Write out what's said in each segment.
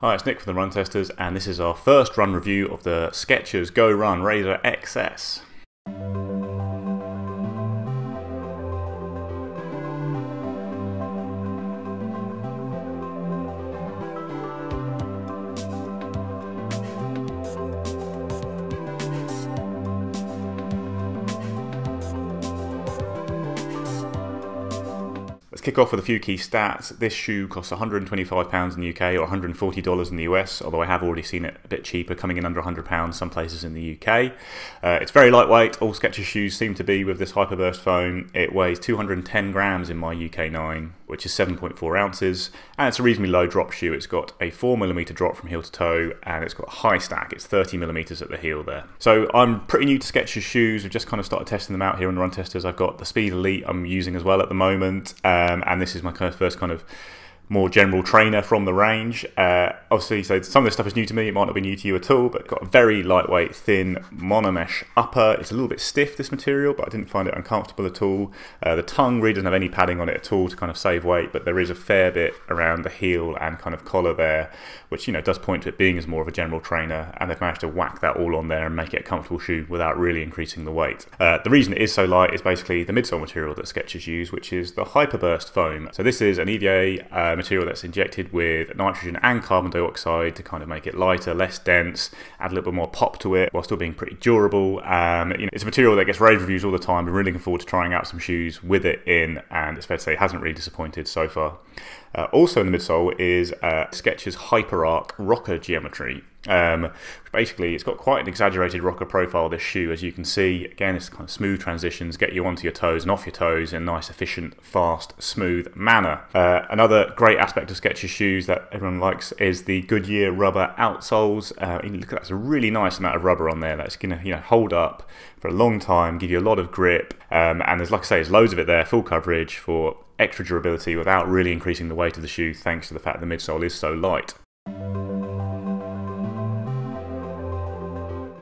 Hi, it's Nick from the Run Testers, and this is our first run review of the Skechers GoRun Razor Excess. Let's kick off with a few key stats. This shoe costs £125 in the UK or $140 in the US, although I have already seen it a bit cheaper, coming in under £100 some places in the UK. It's very lightweight. All Skechers shoes seem to be with this Hyperburst foam. It weighs 210 grams in my UK 9, which is 7.4 ounces, and it's a reasonably low drop shoe. It's got a 4mm drop from heel to toe, and it's got a high stack. It's 30mm at the heel there. So I'm pretty new to Skechers shoes. We've just kind of started testing them out here on the Run Testers. I've got the Speed Elite I'm using as well at the moment. And this is my first kind of more general trainer from the range. Obviously, so some of this stuff is new to me. It might not be new to you at all, but it's got a very lightweight, thin monomesh upper. It's a little bit stiff, this material, but I didn't find it uncomfortable at all. The tongue really doesn't have any padding on it at all to kind of save weight, but there is a fair bit around the heel and kind of collar there, which, you know, does point to it being as more of a general trainer, and they've managed to whack that all on there and make it a comfortable shoe without really increasing the weight. The reason it is so light is basically the midsole material that Skechers use, which is the Hyperburst foam. So this is an EVA material that's injected with nitrogen and carbon dioxide to kind of make it lighter, less dense, add a little bit more pop to it while still being pretty durable. It's a material that gets rave reviews all the time. I'm really looking forward to trying out some shoes with it in, and it's fair to say it hasn't really disappointed so far. Also in the midsole is Skechers Hyper Arc rocker geometry. Basically, it's got quite an exaggerated rocker profile, this shoe, as you can see. Again, it's kind of smooth transitions, get you onto your toes and off your toes in a nice, efficient, fast, smooth manner. Another great aspect of Skechers shoes that everyone likes is the Goodyear rubber outsoles. Look at that, it's a really nice amount of rubber on there that's going to hold up for a long time, give you a lot of grip, and there's, like I say, there's loads of it there, full coverage for extra durability without really increasing the weight of the shoe, thanks to the fact the midsole is so light.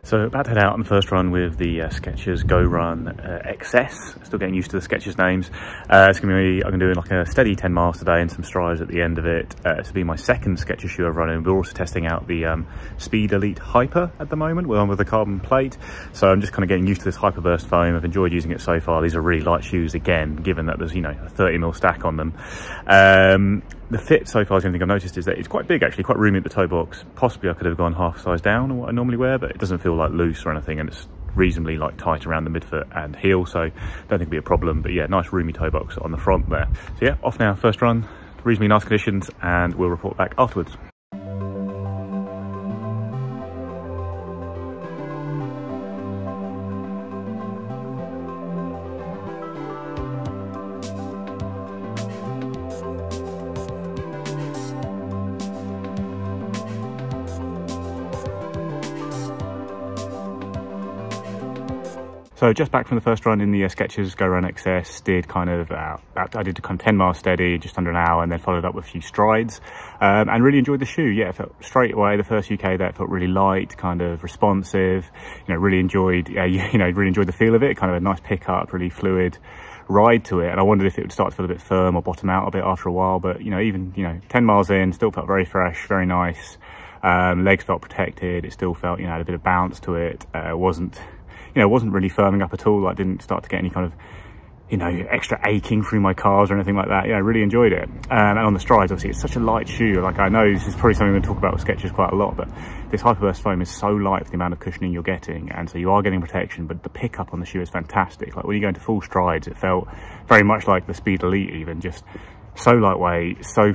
So about to head out on the first run with the Skechers GoRun Excess. Still getting used to the Skechers names. It's going to be, I'm going to do like a steady 10 miles today and some strides at the end of it. This will be my second Skechers shoe I've run in. We're also testing out the Speed Elite Hyper at the moment. We're on with the carbon plate. So I'm just kind of getting used to this Hyperburst foam. I've enjoyed using it so far. These are really light shoes again, given that there's, you know, a 30mm stack on them. The fit so far, the only thing I've noticed is that it's quite big, actually, quite roomy at the toe box. Possibly I could have gone half size down on what I normally wear, but it doesn't feel like loose or anything, and it's reasonably like tight around the midfoot and heel, so I don't think it'll be a problem. But yeah, nice roomy toe box on the front there. So yeah, off now, first run, reasonably nice conditions, and we'll report back afterwards. So just back from the first run in the Skechers GoRun Excess, did kind of, I did kind of 10 miles steady, just under an hour, and then followed up with a few strides, and really enjoyed the shoe. Yeah, it felt straight away, the first UK there, it felt really light, kind of responsive, really enjoyed, really enjoyed the feel of it, kind of a nice pickup, really fluid ride to it. And I wondered if it would start to feel a bit firm or bottom out a bit after a while, but even 10 miles in, still felt very fresh, very nice. Legs felt protected, it still felt, had a bit of bounce to it. It wasn't really firming up at all. I didn't start to get any kind of, extra aching through my calves or anything like that. Yeah, I really enjoyed it. And on the strides, obviously, it's such a light shoe. Like, I know this is probably something we're going to talk about with Skechers quite a lot, but this Hyperburst foam is so light for the amount of cushioning you're getting, and so you are getting protection, but the pickup on the shoe is fantastic. Like, when you go into full strides, it felt very much like the Speed Elite even, just so lightweight, so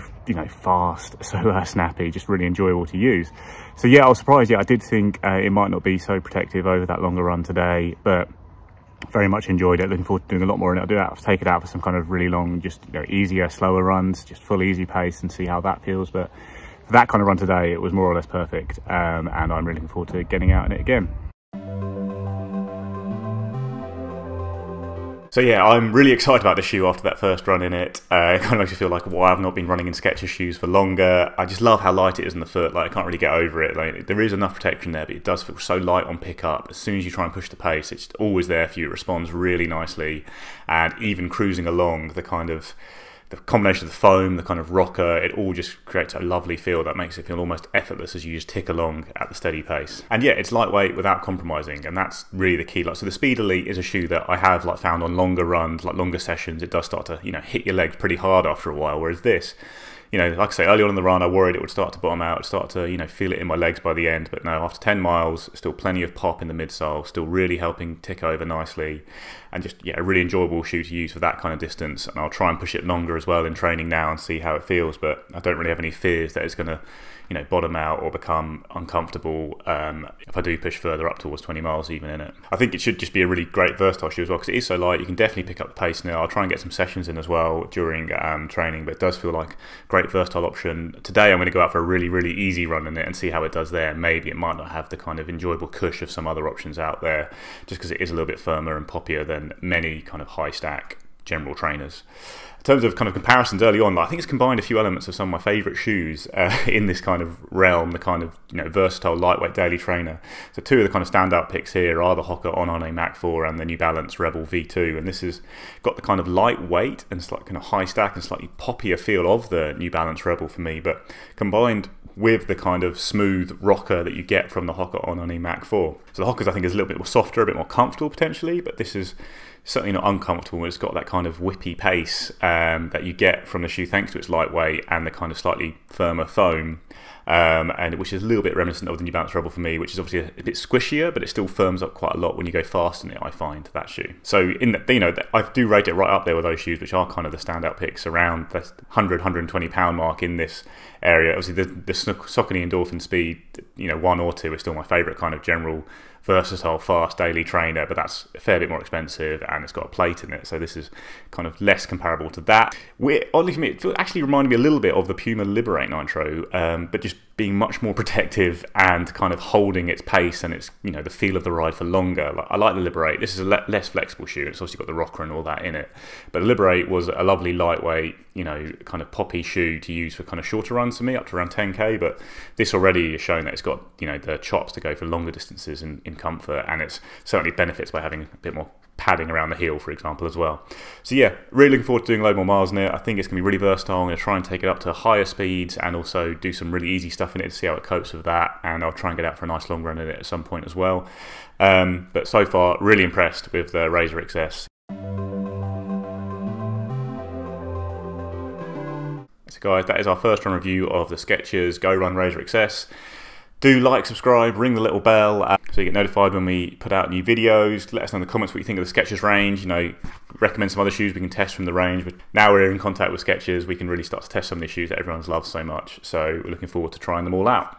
fast, so snappy, just really enjoyable to use. So yeah, I was surprised. Yeah, I did think it might not be so protective over that longer run today, but very much enjoyed it. Looking forward to doing a lot more in it. I'll take it out for some kind of really long, just easier, slower runs, just full easy pace, and see how that feels. But for that kind of run today, it was more or less perfect, and I'm really looking forward to getting out in it again. So yeah, I'm really excited about the shoe after that first run in it. It kind of makes me feel like, well, I've not been running in Skechers shoes for longer. I just love how light it is in the foot. Like, I can't really get over it. Like, there is enough protection there, but it does feel so light on pickup. As soon as you try and push the pace, it's always there for you. It responds really nicely. And even cruising along, the kind of the combination of the foam, the kind of rocker, it all just creates a lovely feel that makes it feel almost effortless as you just tick along at the steady pace. And yeah, it's lightweight without compromising, and that's really the key. Like, so the Speed Elite is a shoe that I have like found on longer runs, like longer sessions. It does start to, you know, hit your legs pretty hard after a while, whereas this, you know, like I say, early on in the run, I worried it would start to bottom out, start to, you know, feel it in my legs by the end. But no, after 10 miles, still plenty of pop in the midsole, still really helping tick over nicely. And just, yeah, a really enjoyable shoe to use for that kind of distance. And I'll try and push it longer as well in training now and see how it feels. But I don't really have any fears that it's going to, you know, bottom out or become uncomfortable if I do push further up towards 20 miles even in it. I think it should just be a really great versatile shoe as well, because it is so light. You can definitely pick up the pace now. I'll try and get some sessions in as well during training, but it does feel like a great versatile option. Today I'm going to go out for a really, really easy run in it and see how it does there. Maybe it might not have the kind of enjoyable cush of some other options out there, just because it is a little bit firmer and poppier than many kind of high stack general trainers. In terms of kind of comparisons early on, I think it's combined a few elements of some of my favourite shoes in this kind of realm, the kind of, you know, versatile, lightweight daily trainer. So two of the kind of standout picks here are the Hoka On Mach 4 and the New Balance Rebel V2, and this has got the kind of lightweight and slightly kind of high stack and slightly poppier feel of the New Balance Rebel for me, but combined with the kind of smooth rocker that you get from the Hoka On Mach 4. So the Hoka's, I think, is a little bit more softer, a bit more comfortable potentially, but this is certainly not uncomfortable. It's got that kind of whippy pace that you get from the shoe thanks to its lightweight and the kind of slightly firmer foam, and which is a little bit reminiscent of the New Balance Rebel for me, which is obviously a bit squishier, but it still firms up quite a lot when you go fast in it, I find, that shoe. So in the, you know, I do rate it right up there with those shoes, which are kind of the standout picks around the 100-120 pound mark in this area. Obviously the Saucony Endorphin Speed, you know, 1 or 2 is still my favourite kind of general versatile fast daily trainer, but that's a fair bit more expensive and it's got a plate in it, so this is kind of less comparable to that. Oddly for me, it actually reminded me a little bit of the Puma Liberate Nitro, but just being much more protective and kind of holding its pace and its, you know, the feel of the ride for longer. Like, I like the Liberate. This is a less flexible shoe. It's obviously got the rocker and all that in it, but the Liberate was a lovely lightweight, you know, kind of poppy shoe to use for kind of shorter runs for me, up to around 10k. But this already is showing that it's got, you know, the chops to go for longer distances in comfort, and it's certainly benefits by having a bit more padding around the heel, for example, as well. So yeah, really looking forward to doing a load more miles in it. I think it's going to be really versatile. I'm going to try and take it up to higher speeds and also do some really easy stuff in it to see how it copes with that, and I'll try and get out for a nice long run in it at some point as well. But so far, really impressed with the Razor Excess. So guys, that is our first run review of the Skechers GoRun Razor Excess. Do like, subscribe, ring the little bell so you get notified when we put out new videos. Let us know in the comments what you think of the Skechers range. You know, recommend some other shoes we can test from the range. But now we're in contact with Skechers, we can really start to test some of these shoes that everyone's loved so much. So we're looking forward to trying them all out.